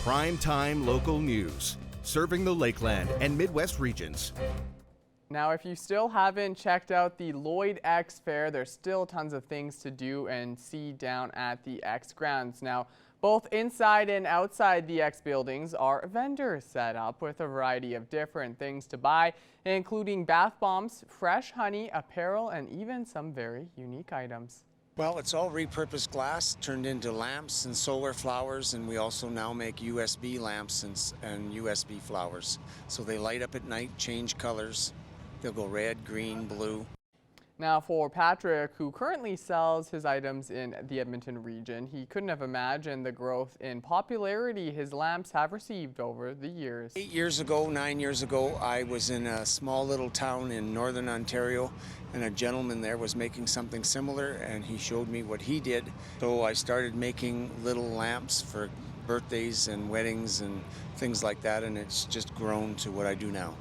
Prime-time local news, serving the Lakeland and Midwest regions. Now, if you still haven't checked out the Lloyd X Fair, there's still tons of things to do and see down at the X grounds. Now, both inside and outside the X buildings are vendors set up with a variety of different things to buy, including bath bombs, fresh honey, apparel, and even some very unique items. Well, it's all repurposed glass turned into lamps and solar flowers, and we also now make USB lamps and USB flowers. So they light up at night, change colors. They'll go red, green, blue. Now, for Patrick, who currently sells his items in the Edmonton region, he couldn't have imagined the growth in popularity his lamps have received over the years. 9 years ago, I was in a small little town in northern Ontario, and a gentleman there was making something similar, and he showed me what he did. So I started making little lamps for birthdays and weddings and things like that, and it's just grown to what I do now.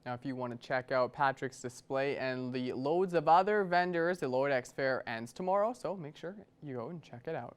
Now, if you want to check out Patrick's display and the loads of other vendors, the Lloyd X Fair ends tomorrow, so make sure you go and check it out.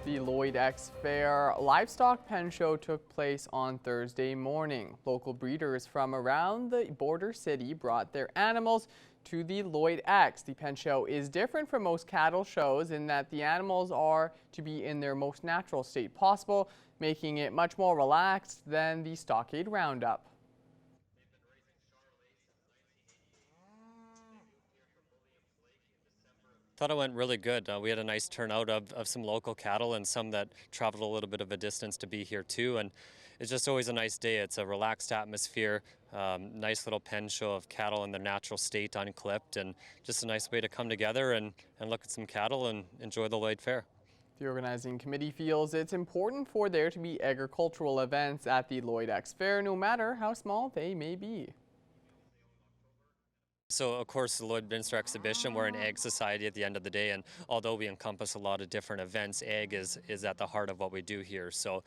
The Lloyd X Fair Livestock Pen Show took place on Thursday morning. Local breeders from around the border city brought their animals to the Lloyd X. The pen show is different from most cattle shows in that the animals are to be in their most natural state possible, making it much more relaxed than the stockade roundup. Thought it went really good. We had a nice turnout of some local cattle and some that traveled a little bit of a distance to be here too. And it's just always a nice day. It's a relaxed atmosphere, nice little pen show of cattle in their natural state unclipped, and just a nice way to come together and look at some cattle and enjoy the Lloyd Fair. The organizing committee feels it's important for there to be agricultural events at the Lloyd X Fair, no matter how small they may be. So, of course, the Lloydminster exhibition, we're an ag society at the end of the day, and although we encompass a lot of different events, ag is at the heart of what we do here. So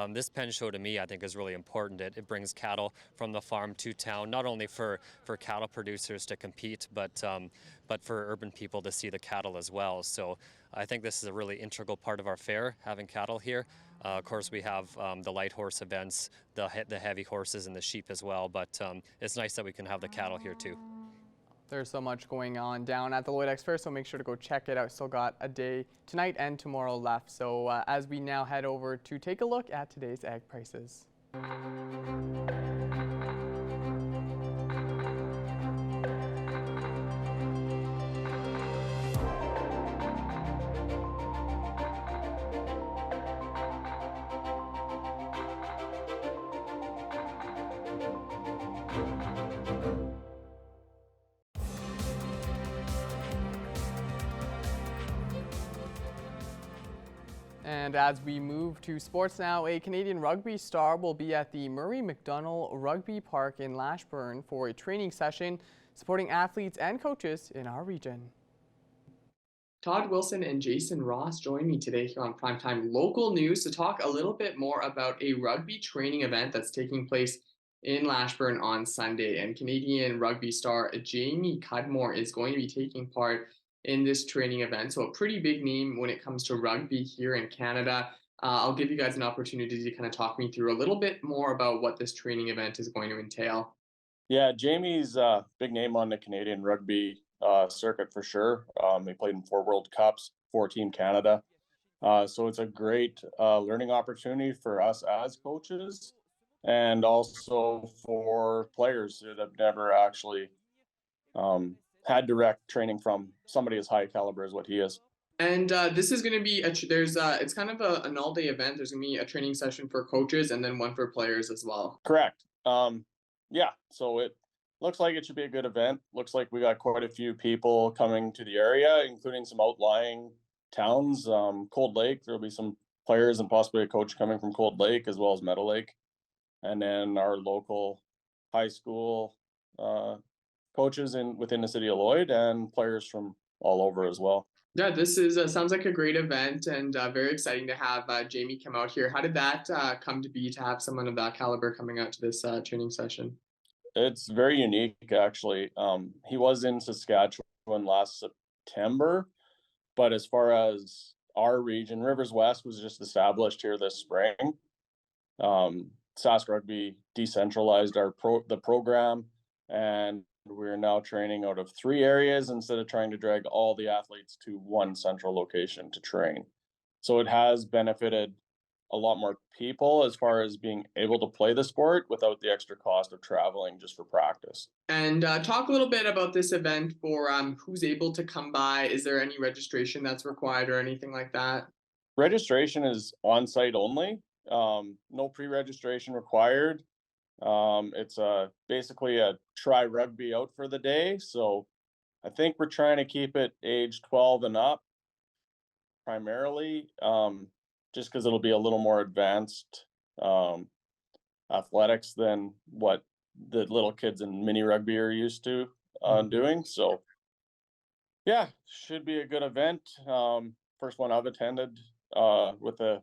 this pen show to me, I think, is really important. It brings cattle from the farm to town, not only for cattle producers to compete, but for urban people to see the cattle as well. So I think this is a really integral part of our fair, having cattle here. Of course, we have the light horse events, the heavy horses and the sheep as well, but it's nice that we can have the cattle here too. There's so much going on down at the Lloyd X Fair, so make sure to go check it out. Still got a day tonight and tomorrow left. So as we now head over to take a look at today's ag prices. And as we move to sports now, a Canadian rugby star will be at the Murray McDonnell Rugby Park in Lashburn for a training session supporting athletes and coaches in our region. Todd Wilson and Jason Ross join me today here on Primetime Local News to talk a little bit more about a rugby training event that's taking place in Lashburn on Sunday. And Canadian rugby star Jamie Cudmore is going to be taking part in this training event. So a pretty big name when it comes to rugby here in Canada. I'll give you guys an opportunity to kind of talk me through a little bit more about what this training event is going to entail. Yeah, Jamie's a big name on the Canadian rugby circuit for sure. He played in 4 World Cups for Team Canada. So it's a great learning opportunity for us as coaches and also for players that have never actually had direct training from somebody as high caliber as what he is. And this is going to be, it's kind of an all-day event. There's going to be a training session for coaches and then one for players as well. Correct. Yeah, so it looks like it should be a good event. Looks like we got quite a few people coming to the area, including some outlying towns. Cold Lake, there'll be some players and possibly a coach coming from Cold Lake as well as Meadow Lake. And then our local high school coaches within the city of Lloyd and players from all over as well. Yeah, this is sounds like a great event and very exciting to have Jamie come out here. How did that come to be to have someone of that caliber coming out to this training session? It's very unique, actually. He was in Saskatchewan last September, but as far as our region, Rivers West was just established here this spring. Sask Rugby decentralized the program, and we're now training out of 3 areas instead of trying to drag all the athletes to one central location to train. So it has benefited a lot more people as far as being able to play the sport without the extra cost of traveling just for practice. And talk a little bit about this event for who's able to come by. Is there any registration that's required or anything like that? Registration is on site only. No pre-registration required. It's basically a try rugby out for the day. So I think we're trying to keep it age 12 and up primarily, just because it'll be a little more advanced athletics than what the little kids in mini rugby are used to doing. So yeah, should be a good event. First one I've attended with a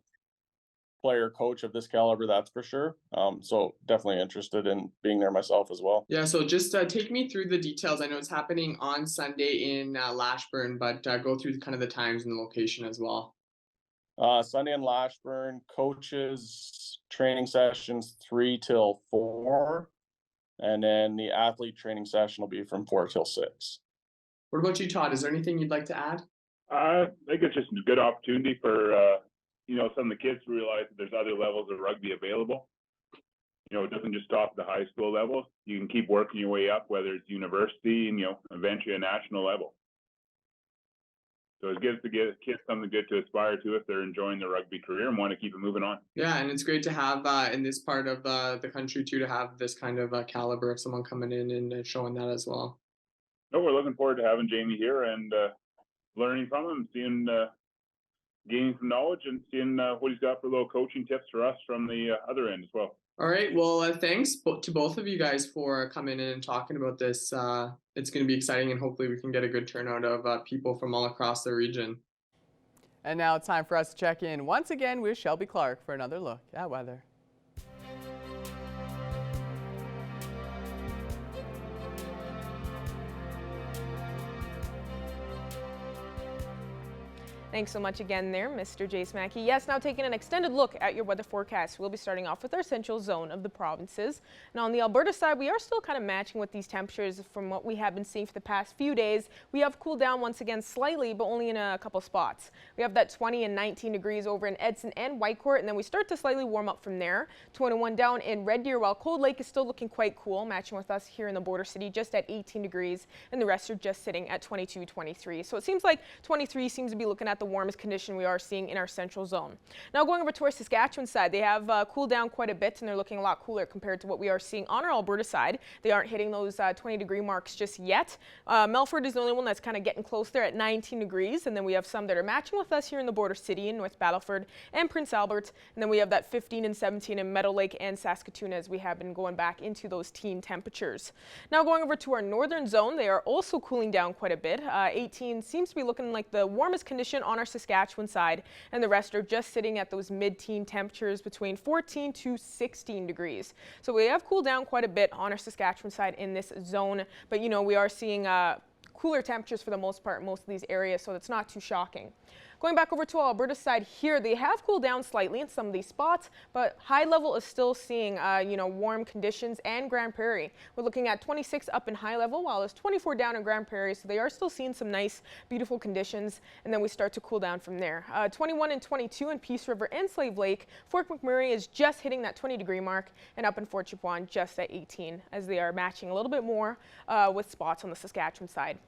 player coach of this caliber, that's for sure. So definitely interested in being there myself as well. Yeah, so just take me through the details. I know it's happening on Sunday in Lashburn, but go through kind of the times and the location as well. Sunday in Lashburn, coaches training sessions 3 till 4, and then the athlete training session will be from 4 till 6. What about you, Todd? Is there anything you'd like to add? I think it's just a good opportunity for some of the kids to realize that there's other levels of rugby available. It doesn't just stop at the high school level. You can keep working your way up, whether it's university and eventually a national level. So it gives the kids something good to aspire to if they're enjoying their rugby career and want to keep it moving on. Yeah, and it's great to have in this part of the country too, to have this kind of caliber of someone coming in and showing that as well. No, we're looking forward to having Jamie here and learning from him, seeing, gaining some knowledge and seeing what he's got for little coaching tips for us from the other end as well. All right. Well, thanks to both of you guys for coming in and talking about this. It's going to be exciting, and hopefully we can get a good turnout of people from all across the region. And now it's time for us to check in once again with Shelby Clark for another look at weather. Thanks so much again there, Mr. Jace Mackey. Yes, now taking an extended look at your weather forecast. We'll be starting off with our central zone of the provinces. And on the Alberta side, we are still kind of matching with these temperatures from what we have been seeing for the past few days. We have cooled down once again slightly, but only in a couple spots. We have that 20 and 19 degrees over in Edson and Whitecourt, and then we start to slightly warm up from there. 21 down in Red Deer, while Cold Lake is still looking quite cool, matching with us here in the border city just at 18 degrees, and the rest are just sitting at 22, 23. So it seems like 23 seems to be looking at the warmest condition we are seeing in our central zone. Now going over to our Saskatchewan side, they have cooled down quite a bit, and they're looking a lot cooler compared to what we are seeing on our Alberta side. They aren't hitting those 20-degree marks just yet. Melfort is the only one that's kind of getting close there at 19 degrees, and then we have some that are matching with us here in the border city in North Battleford and Prince Albert, and then we have that 15 and 17 in Meadow Lake and Saskatoon as we have been going back into those teen temperatures. Now going over to our northern zone, they are also cooling down quite a bit. 18 seems to be looking like the warmest condition on our Saskatchewan side, and the rest are just sitting at those mid-teen temperatures between 14 to 16 degrees. So we have cooled down quite a bit on our Saskatchewan side in this zone, but we are seeing cooler temperatures for the most part in most of these areas, so that's not too shocking. Going back over to our Alberta side here, they have cooled down slightly in some of these spots, but high level is still seeing, warm conditions, and Grand Prairie. We're looking at 26 up in high level, while there's 24 down in Grand Prairie, so they are still seeing some nice, beautiful conditions, and then we start to cool down from there. 21 and 22 in Peace River and Slave Lake. Fort McMurray is just hitting that 20-degree mark, and up in Fort Chipewyan just at 18, as they are matching a little bit more with spots on the Saskatchewan side.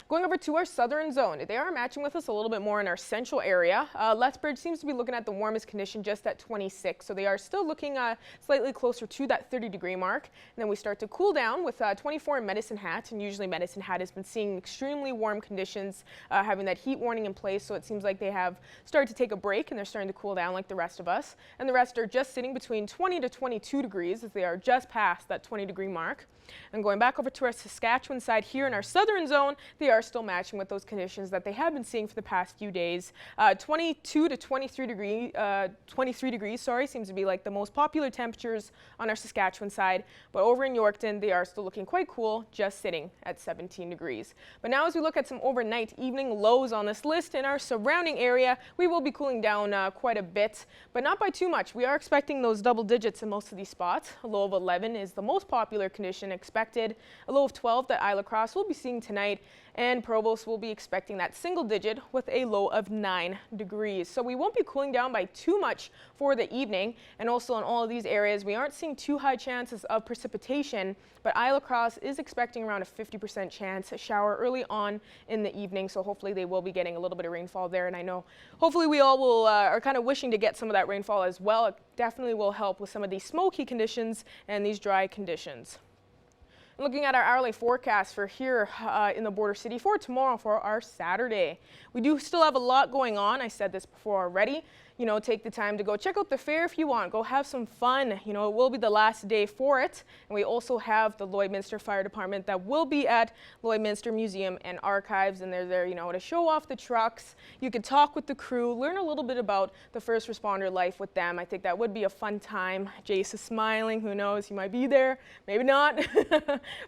Going over to our southern zone, they are matching with us a little bit more in our central area. Lethbridge seems to be looking at the warmest condition just at 26, so they are still looking slightly closer to that 30-degree mark. And then we start to cool down with 24 in Medicine Hat, and usually Medicine Hat has been seeing extremely warm conditions, having that heat warning in place, so it seems like they have started to take a break and they're starting to cool down like the rest of us. And the rest are just sitting between 20 to 22 degrees as they are just past that 20-degree mark. And going back over to our Saskatchewan side here in our southern zone, they are still matching with those conditions that they have been seeing for the past few days. 22 to 23 degrees, seems to be like the most popular temperatures on our Saskatchewan side. But over in Yorkton, they are still looking quite cool, just sitting at 17 degrees. But now as we look at some overnight evening lows on this list in our surrounding area, we will be cooling down quite a bit, but not by too much. We are expecting those double digits in most of these spots. A low of 11 is the most popular condition expected. A low of 12 that Isla Crosse will be seeing tonight, and Provost will be expecting that single digit with a low of 9 degrees. So we won't be cooling down by too much for the evening. And also in all of these areas, we aren't seeing too high chances of precipitation, but Isla Crosse is expecting around a 50% chance a shower early on in the evening. So hopefully they will be getting a little bit of rainfall there. And I know hopefully we all will are kind of wishing to get some of that rainfall as well. It definitely will help with some of these smoky conditions and these dry conditions. Looking at our hourly forecast for here in the border city for tomorrow, for our Saturday. We do still have a lot going on. I said this before already. You know, take the time to go check out the fair if you want. Go have some fun. You know, it will be the last day for it. And we also have the Lloydminster Fire Department that will be at Lloydminster Museum and Archives. And they're there, you know, to show off the trucks. You could talk with the crew, learn a little bit about the first responder life with them. I think that would be a fun time. Jace is smiling. Who knows? He might be there. Maybe not.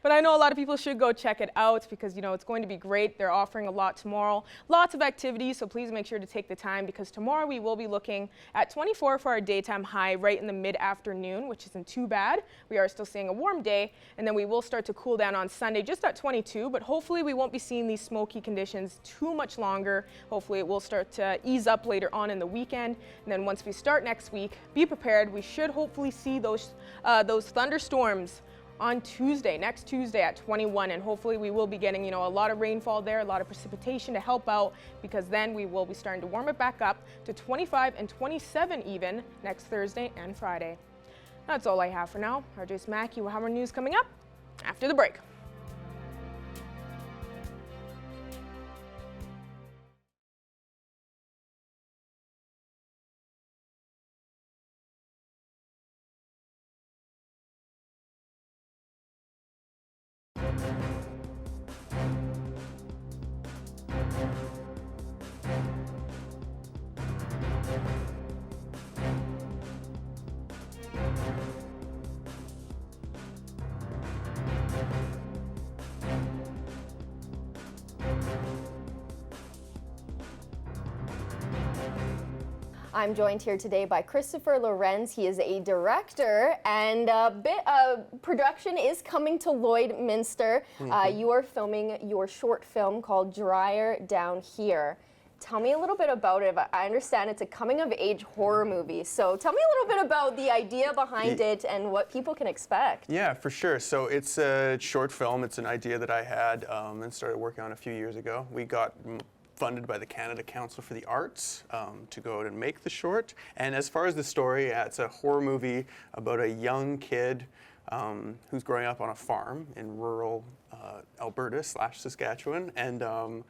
But I know a lot of people should go check it out because, you know, it's going to be great. They're offering a lot tomorrow. Lots of activities. So please make sure to take the time because tomorrow we will be looking at 24 for our daytime high right in the mid-afternoon, which isn't too bad. We are still seeing a warm day, and then we will start to cool down on Sunday just at 22, but hopefully we won't be seeing these smoky conditions too much longer. Hopefully it will start to ease up later on in the weekend, and then once we start next week, be prepared. We should hopefully see those thunderstorms on Tuesday, next Tuesday at 21, and hopefully we will be getting, you know, a lot of rainfall there, a lot of precipitation to help out, because then we will be starting to warm it back up to 25 and 27 even next Thursday and Friday. That's all I have for now. RJ's Mackey will have our news coming up after the break. I'm joined here today by Christopher Lorenz. He is a director, and a bit of production is coming to Lloydminster. You are filming your short film called Drier Down Here. Tell me a little bit about it. I understand it's a coming-of-age horror movie, so tell me a little bit about the idea behind it and what people can expect. Yeah, for sure. So it's a short film. It's an idea that I had and started working on a few years ago. We got funded by the Canada Council for the Arts to go out and make the short. And as far as the story, it's a horror movie about a young kid who's growing up on a farm in rural Alberta / Saskatchewan. And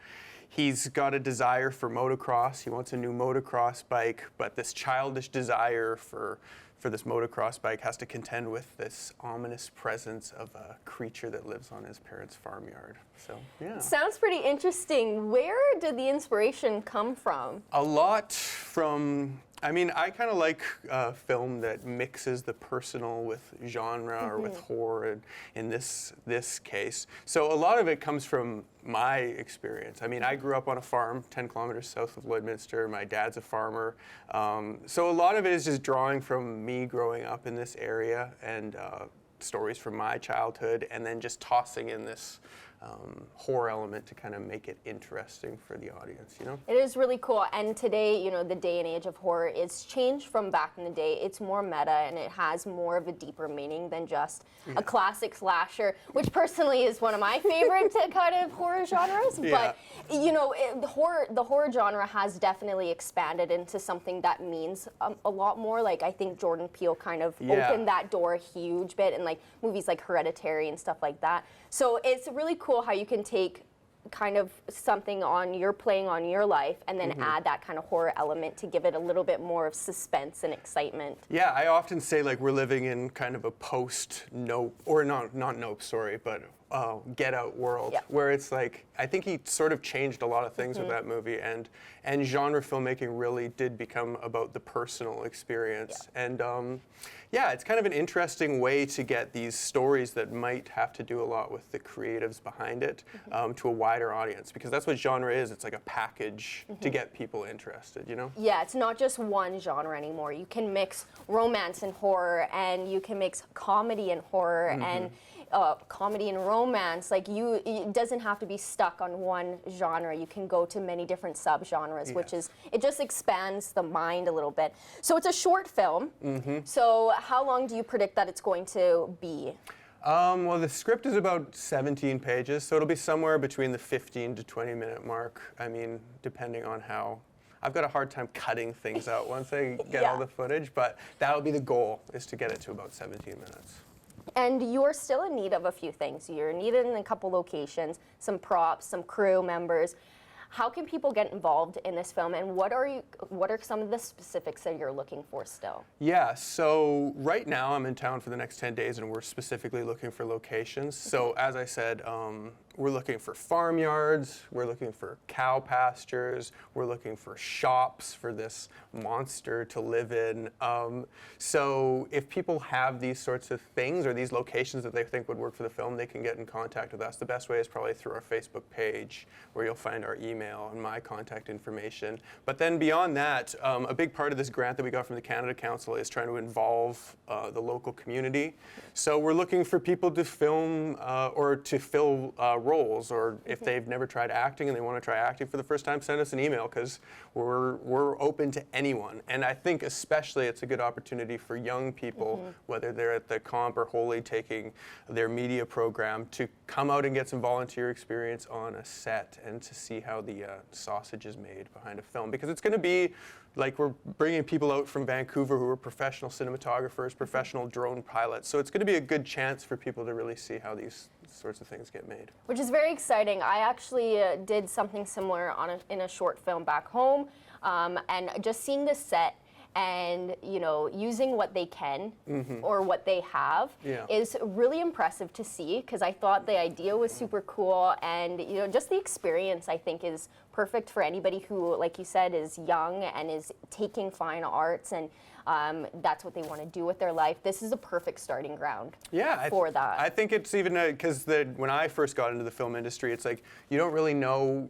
he's got a desire for motocross. He wants a new motocross bike, but this childish desire for this motocross bike has to contend with this ominous presence of a creature that lives on his parents' farmyard. So, yeah. Sounds pretty interesting. Where did the inspiration come from? A lot from, I mean, I kind of like film that mixes the personal with genre or with horror in this case. So a lot of it comes from my experience. I mean, I grew up on a farm 10 kilometers south of Lloydminster. My dad's a farmer. So a lot of it is just drawing from me growing up in this area and stories from my childhood, and then just tossing in this horror element to kind of make it interesting for the audience, you know? It is really cool. And today, you know, the day and age of horror is changed from back in the day. It's more meta and it has more of a deeper meaning than just a classic slasher, which personally is one of my favorite kind of horror genres. Yeah. But, you know, the horror genre has definitely expanded into something that means a lot more. Like, I think Jordan Peele kind of opened that door a huge bit in like movies like Hereditary and stuff like that. So it's really cool how you can take kind of something playing on your life and then add that kind of horror element to give it a little bit more of suspense and excitement. Yeah, I often say like we're living in kind of a Get Out world, where it's like, I think he sort of changed a lot of things with that movie, and genre filmmaking really did become about the personal experience. And it's kind of an interesting way to get these stories that might have to do a lot with the creatives behind it to a wider audience, because that's what genre is. It's like a package to get people interested, you know? Yeah, it's not just one genre anymore. You can mix romance and horror, and you can mix comedy and horror, and comedy and romance. Like, it doesn't have to be stuck on one genre. You can go to many different subgenres, which is, it just expands the mind a little bit. So it's a short film. So how long do you predict that it's going to be? Well, the script is about 17 pages, so it'll be somewhere between the 15 to 20 minute mark. I mean, depending on how. I've got a hard time cutting things out once I get all the footage, but that'll be the goal, is to get it to about 17 minutes. And you're still in need of a few things. You're needed in a couple locations, some props, some crew members. How can people get involved in this film, and what are some of the specifics that you're looking for still? Yeah, so right now I'm in town for the next 10 days, and we're specifically looking for locations. So as I said, we're looking for farmyards, we're looking for cow pastures, we're looking for shops for this monster to live in. So if people have these sorts of things or these locations that they think would work for the film, they can get in contact with us. The best way is probably through our Facebook page, where you'll find our email and my contact information. But then beyond that, a big part of this grant that we got from the Canada Council is trying to involve the local community. So we're looking for people to film or to fill roles, or if they've never tried acting and they want to try acting for the first time, send us an email, because we're open to anyone. And I think especially it's a good opportunity for young people, whether they're at the Comp or Holy taking their media program, to come out and get some volunteer experience on a set and to see how the sausage is made behind a film. Because it's going to be like, we're bringing people out from Vancouver who are professional cinematographers, professional drone pilots. So it's going to be a good chance for people to really see how these sorts of things get made. Which is very exciting. I actually did something similar in a short film back home, and just seeing the set and, you know, using what they can or what they have is really impressive to see, because I thought the idea was super cool, and, you know, just the experience I think is perfect for anybody who, like you said, is young and is taking fine arts, and that's what they want to do with their life. This is a perfect starting ground for that. I think it's even because when I first got into the film industry, it's like you don't really know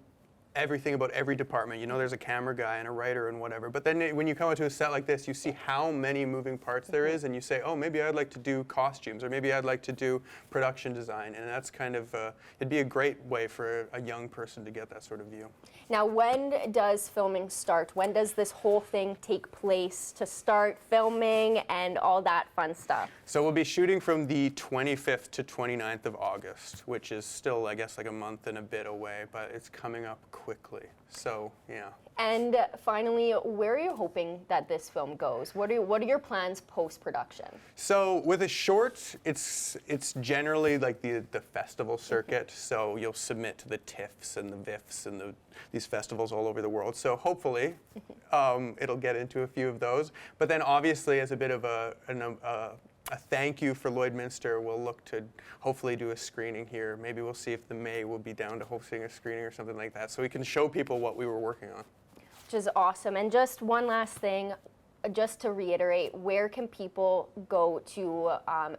everything about every department. You know, there's a camera guy and a writer and whatever. But then when you come into a set like this, you see how many moving parts there is, and you say, oh, maybe I'd like to do costumes, or maybe I'd like to do production design. And that's kind of, it'd be a great way for a young person to get that sort of view. Now, when does filming start? When does this whole thing take place to start filming and all that fun stuff? So we'll be shooting from the 25th to 29th of August, which is still, I guess, like a month and a bit away, but it's coming up quickly. So, yeah. And finally, where are you hoping that this film goes? What are your plans post-production? So with a short, it's generally like the festival circuit. So you'll submit to the TIFFs and the VIFFs and these festivals all over the world. So hopefully it'll get into a few of those. But then obviously, as a bit of a thank you for Lloydminster, we'll look to hopefully do a screening here. Maybe we'll see if the May will be down to hosting a screening or something like that, so we can show people what we were working on. Which is awesome. And just one last thing, just to reiterate, where can people go to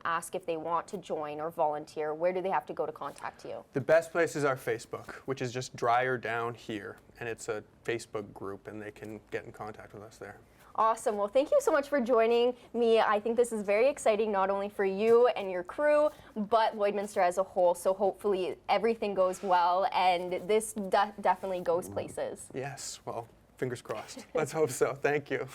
ask if they want to join or volunteer? Where do they have to go to contact you? The best place is our Facebook, which is just Dryer Down Here, and it's a Facebook group, and they can get in contact with us there. Awesome. Well, thank you so much for joining me. I think this is very exciting, not only for you and your crew, but Lloydminster as a whole. So hopefully everything goes well and this definitely goes places. Yes, well, fingers crossed. Let's hope so. Thank you.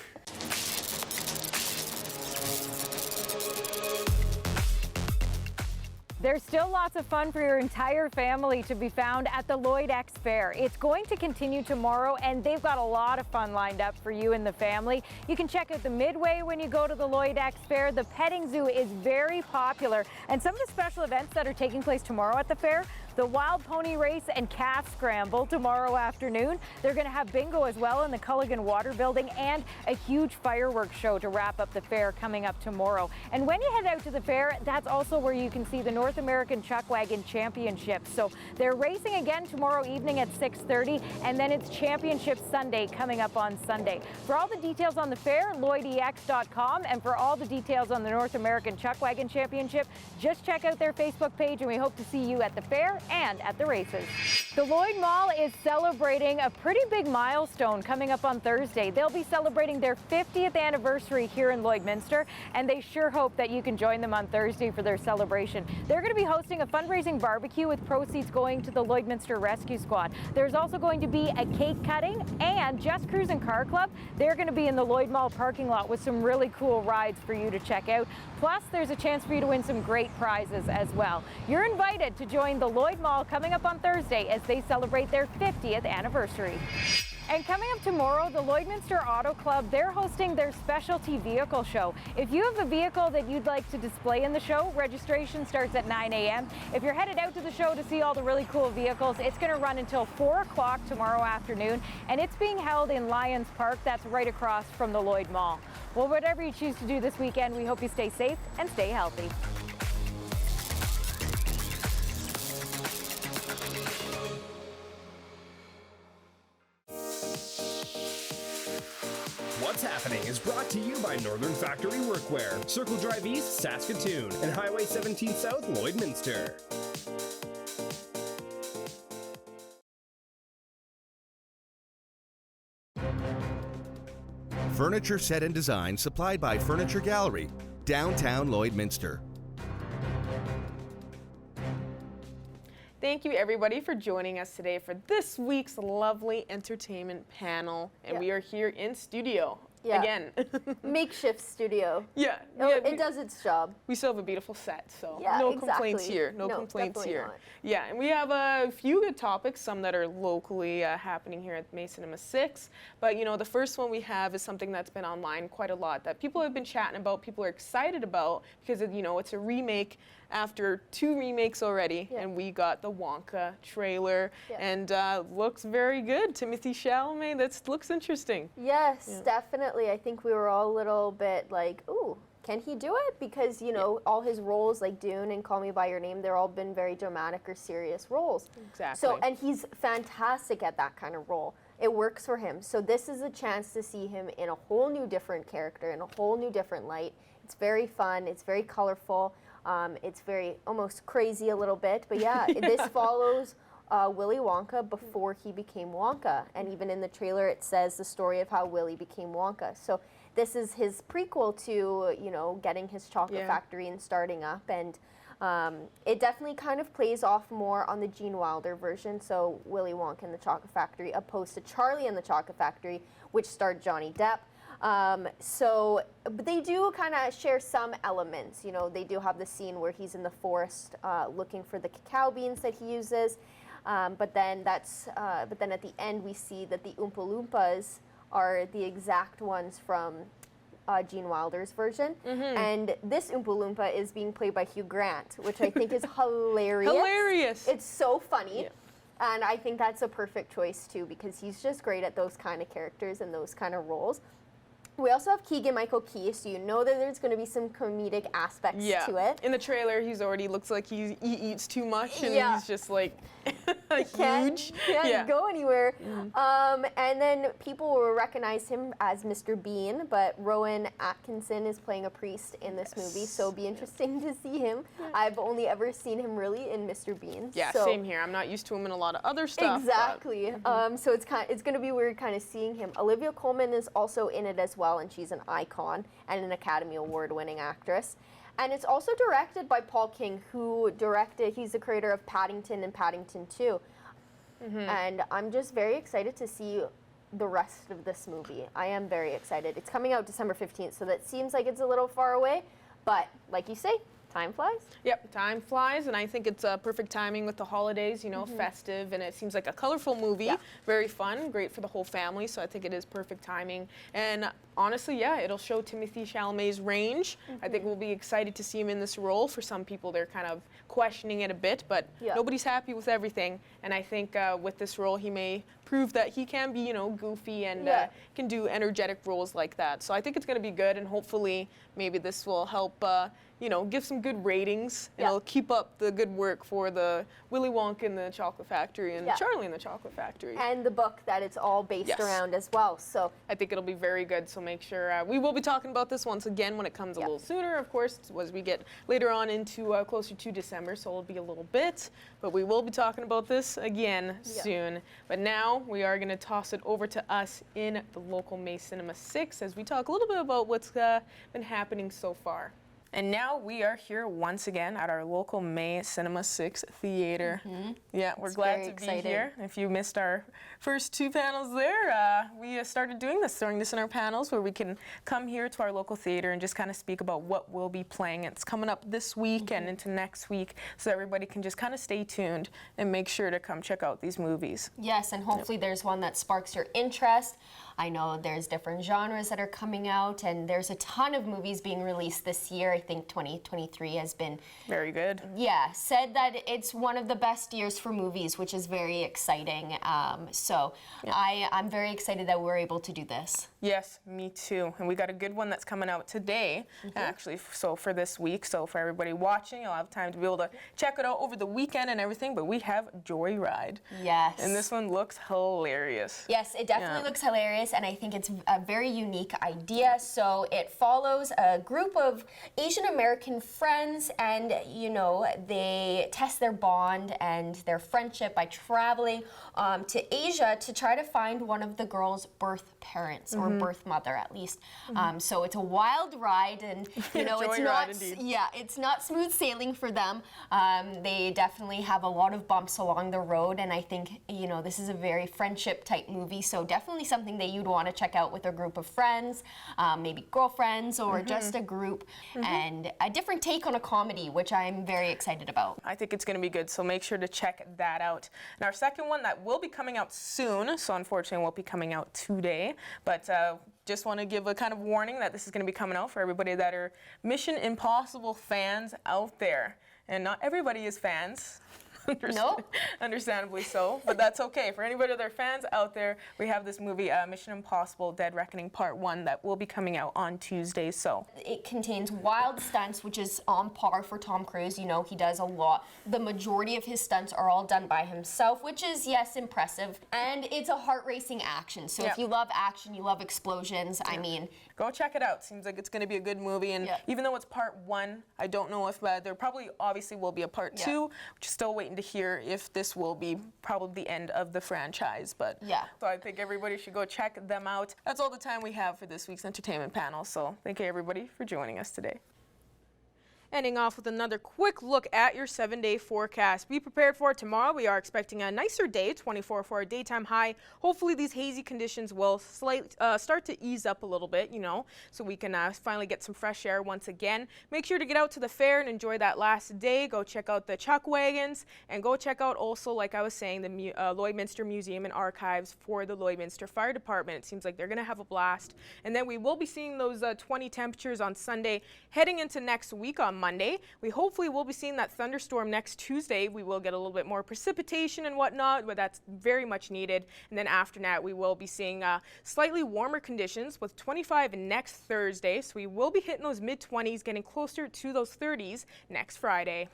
There's still lots of fun for your entire family to be found at the Lloyd X Fair. It's going to continue tomorrow, and they've got a lot of fun lined up for you and the family. You can check out the Midway when you go to the Lloyd X Fair. The petting zoo is very popular, and some of the special events that are taking place tomorrow at the fair, the Wild Pony Race and Calf Scramble tomorrow afternoon. They're going to have bingo as well in the Culligan Water Building and a huge fireworks show to wrap up the fair coming up tomorrow. And when you head out to the fair, that's also where you can see the North American Chuck Wagon Championships. So they're racing again tomorrow evening at 6:30, and then it's Championship Sunday coming up on Sunday. For all the details on the fair, LloydEX.com, and for all the details on the North American Chuck Wagon Championship, just check out their Facebook page, and we hope to see you at the fair and at the races. The Lloyd Mall is celebrating a pretty big milestone coming up on Thursday. They'll be celebrating their 50th anniversary here in Lloydminster, and they sure hope that you can join them on Thursday for their celebration. They're going to be hosting a fundraising barbecue with proceeds going to the Lloydminster Rescue Squad. There's also going to be a cake cutting, and Just Cruising Car Club, they're going to be in the Lloyd Mall parking lot with some really cool rides for you to check out. Plus, there's a chance for you to win some great prizes as well. You're invited to join the Lloyd Mall coming up on Thursday as they celebrate their 50th anniversary. And coming up tomorrow, the Lloydminster Auto Club, they're hosting their specialty vehicle show. If you have a vehicle that you'd like to display in the show, registration starts at 9 a.m. If you're headed out to the show to see all the really cool vehicles, it's going to run until 4 o'clock tomorrow afternoon, and it's being held in Lions Park. That's right across from the Lloyd Mall. Well, whatever you choose to do this weekend, we hope you stay safe and stay healthy. What's Happening is brought to you by Northern Factory Workwear, Circle Drive East, Saskatoon, and Highway 17 South, Lloydminster. Furniture set and design supplied by Furniture Gallery, downtown Lloydminster. Thank you everybody for joining us today for this week's lovely entertainment panel. And we are here in studio again. Makeshift studio. Yeah. It does its job. We still have a beautiful set, so no complaints here. No complaints here. Not. Yeah, and we have a few good topics, some that are locally happening here at May Cinema 6. But you know, the first one we have is something that's been online quite a lot that people have been chatting about, people are excited about, because you know, it's a remake after 2 remakes already, and we got the Wonka trailer, and looks very good. Timothée Chalamet, that looks interesting. Yes, definitely. I think we were all a little bit like, ooh, can he do it? Because, you know, all his roles like Dune and Call Me By Your Name, they're all been very dramatic or serious roles. Exactly. So, and he's fantastic at that kind of role. It works for him. So this is a chance to see him in a whole new different character, in a whole new different light. It's very fun. It's very colorful. It's very almost crazy a little bit, but this follows Willy Wonka before he became Wonka, and even in the trailer it says the story of how Willy became Wonka. So this is his prequel to, you know, getting his chocolate factory and starting up, and it definitely kind of plays off more on the Gene Wilder version, so Willy Wonka and the Chocolate Factory, opposed to Charlie and the Chocolate Factory, which starred Johnny Depp. But they do kind of share some elements. You know, they do have the scene where he's in the forest looking for the cacao beans that he uses. But then at the end we see that the Oompa Loompas are the exact ones from Gene Wilder's version. And this Oompa Loompa is being played by Hugh Grant, which I think is hilarious. Hilarious. It's so funny. Yeah. And I think that's a perfect choice too, because he's just great at those kind of characters and those kind of roles. We also have Keegan-Michael Key, so you know that there's going to be some comedic aspects to it. In the trailer, he's already looks like he eats too much, and he's just like huge. Can't go anywhere. And then people will recognize him as Mr. Bean, but Rowan Atkinson is playing a priest in this movie, so it'll be interesting to see him. I've only ever seen him really in Mr. Bean. Yeah, same here. I'm not used to him in a lot of other stuff. Exactly. So it's going to be weird kind of seeing him. Olivia Colman is also in it as well. well, and she's an icon and an Academy Award-winning actress. And it's also directed by Paul King, he's the creator of Paddington and Paddington 2. And I'm just very excited to see the rest of this movie. I am very excited. It's coming out December 15th, so that seems like it's a little far away, but like you say, time flies. Yep, time flies, and I think it's perfect timing with the holidays, you know, festive, and it seems like a colorful movie, very fun, great for the whole family, so I think it is perfect timing. And honestly, yeah, it'll show Timothée Chalamet's range. I think we'll be excited to see him in this role. For some people, they're kind of questioning it a bit, but nobody's happy with everything, and I think with this role, he may prove that he can be, you know, goofy and can do energetic roles like that. So I think it's going to be good, and hopefully maybe this will help you know, give some good ratings, and it'll keep up the good work for the Willy Wonka and the Chocolate Factory and Charlie and the Chocolate Factory. And the book that it's all based around as well. So I think it'll be very good, so make sure, we will be talking about this once again when it comes a little sooner, of course, as we get later on into closer to December, so it'll be a little bit, but we will be talking about this again soon. But now we are going to toss it over to us in the local May Cinema 6 as we talk a little bit about what's been happening so far. And now we are here once again at our local May Cinema 6 theater. Yeah, we're glad to be here. If you missed our first two panels there, we started doing this, throwing this in our panels where we can come here to our local theater and just kind of speak about what we'll be playing. It's coming up this week and into next week, so everybody can just kind of stay tuned and make sure to come check out these movies. Yes, and hopefully there's one that sparks your interest. I know there's different genres that are coming out, and there's a ton of movies being released this year. I think 2023 has been very good. Yeah, said that it's one of the best years for movies, which is very exciting. So I'm very excited that we're able to do this. Yes, me too. And we got a good one that's coming out today, actually, so for this week. So for everybody watching, you'll have time to be able to check it out over the weekend and everything, but we have Joyride. Yes. And this one looks hilarious. Yes, it definitely looks hilarious, and I think it's a very unique idea. So it follows a group of Asian American friends, and you know, they test their bond and their friendship by traveling to Asia to try to find one of the girl's birth parents or birth mother, at least. So it's a wild ride, and you know, it's not smooth sailing for them. They definitely have a lot of bumps along the road, and I think, you know, this is a very friendship type movie, so definitely something that you'd want to check out with a group of friends, maybe girlfriends or just a group, and a different take on a comedy, which I'm very excited about. I think it's going to be good, so make sure to check that out. And our second one that will be coming out soon, so unfortunately won't be coming out today, but just want to give a kind of warning that this is going to be coming out for everybody that are Mission Impossible fans out there. And not everybody is fans. Understandably so, but that's okay. For anybody that are fans out there, we have this movie, Mission Impossible Dead Reckoning Part 1, that will be coming out on Tuesday. So it contains wild stunts, which is on par for Tom Cruise. You know, he does a lot. The majority of his stunts are all done by himself, which is, yes, impressive. And it's a heart-racing action. So if you love action, you love explosions, I mean, go check it out. Seems like it's going to be a good movie. And even though it's Part 1, I don't know if there probably obviously will be a Part 2, which is still waiting to hear if this will be probably the end of the franchise. But so I think everybody should go check them out. That's all the time we have for this week's entertainment panel. So thank you everybody for joining us today. Ending off with another quick look at your 7-day forecast. Be prepared for it tomorrow. We are expecting a nicer day, 24 for a daytime high. Hopefully these hazy conditions will start to ease up a little bit, you know, so we can finally get some fresh air once again. Make sure to get out to the fair and enjoy that last day. Go check out the chuck wagons, and go check out also, like I was saying, the Lloydminster Museum and Archives for the Lloydminster Fire Department. It seems like they're going to have a blast. And then we will be seeing those 20 temperatures on Sunday heading into next week on Monday. We hopefully will be seeing that thunderstorm next Tuesday. We will get a little bit more precipitation and whatnot, but that's very much needed. And then after that, we will be seeing slightly warmer conditions with 25 next Thursday. So we will be hitting those mid-20s, getting closer to those 30s next Friday.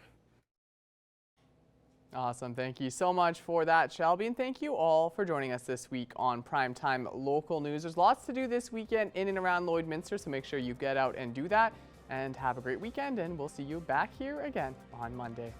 Awesome. Thank you so much for that, Shelby. And thank you all for joining us this week on Primetime Local News. There's lots to do this weekend in and around Lloydminster, so make sure you get out and do that. And have a great weekend, and we'll see you back here again on Monday.